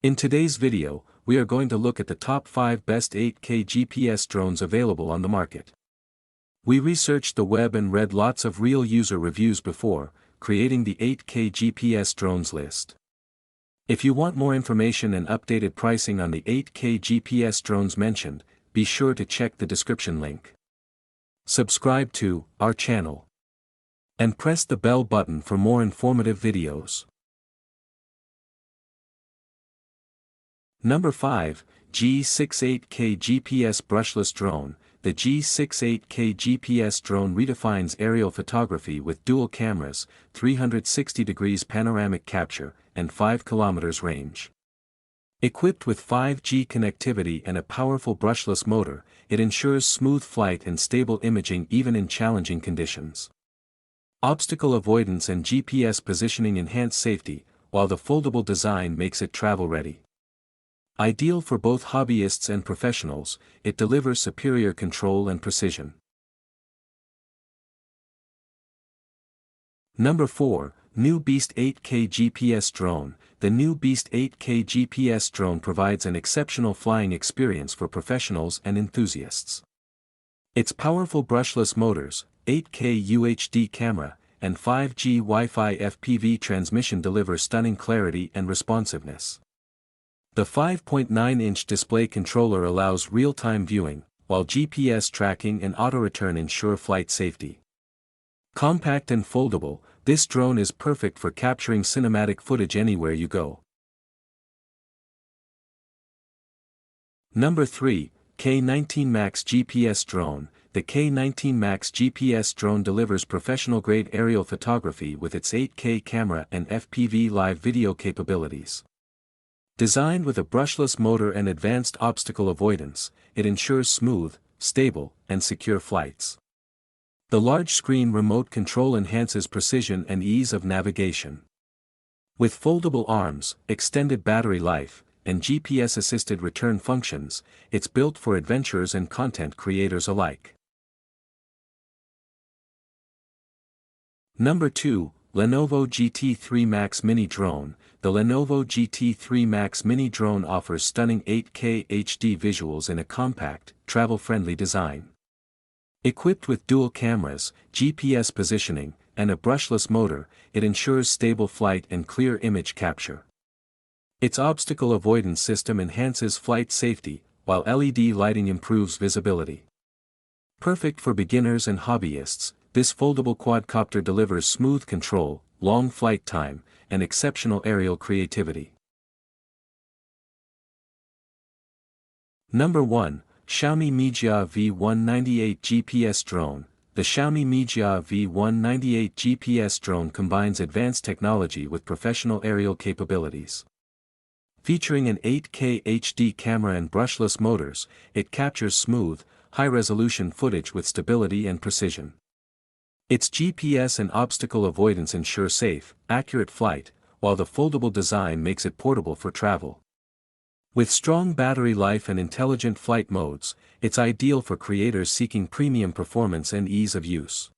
In today's video, we are going to look at the top 5 best 8K GPS drones available on the market. We researched the web and read lots of real user reviews before creating the 8K GPS drones list. If you want more information and updated pricing on the 8K GPS drones mentioned, be sure to check the description link. Subscribe to our channel and press the bell button for more informative videos. Number 5, G68K GPS Brushless Drone. The G68K GPS drone redefines aerial photography with dual cameras, 360 degrees panoramic capture, and 5 km range. Equipped with 5G connectivity and a powerful brushless motor, it ensures smooth flight and stable imaging even in challenging conditions. Obstacle avoidance and GPS positioning enhance safety, while the foldable design makes it travel-ready. Ideal for both hobbyists and professionals, it delivers superior control and precision. Number 4, New Beast 8K GPS Drone. The New Beast 8K GPS drone provides an exceptional flying experience for professionals and enthusiasts. Its powerful brushless motors, 8K UHD camera, and 5G Wi-Fi FPV transmission deliver stunning clarity and responsiveness. The 5.9-inch display controller allows real-time viewing, while GPS tracking and auto-return ensure flight safety. Compact and foldable, this drone is perfect for capturing cinematic footage anywhere you go. Number 3, K19 MAX GPS Drone. The K19 MAX GPS drone delivers professional-grade aerial photography with its 8K camera and FPV live video capabilities. Designed with a brushless motor and advanced obstacle avoidance, it ensures smooth, stable, and secure flights. The large-screen remote control enhances precision and ease of navigation. With foldable arms, extended battery life, and GPS-assisted return functions, it's built for adventurers and content creators alike. Number 2, Lenovo GT3 MAX Mini Drone. The Lenovo GT3 MAX Mini Drone offers stunning 8K HD visuals in a compact, travel-friendly design. Equipped with dual cameras, GPS positioning, and a brushless motor, it ensures stable flight and clear image capture. Its obstacle avoidance system enhances flight safety, while LED lighting improves visibility. Perfect for beginners and hobbyists, this foldable quadcopter delivers smooth control, long flight time, and exceptional aerial creativity. Number 1, Xiaomi Mijia V198 GPS Drone. The Xiaomi Mijia V198 GPS drone combines advanced technology with professional aerial capabilities. Featuring an 8K HD camera and brushless motors, it captures smooth, high-resolution footage with stability and precision. Its GPS and obstacle avoidance ensure safe, accurate flight, while the foldable design makes it portable for travel. With strong battery life and intelligent flight modes, it's ideal for creators seeking premium performance and ease of use.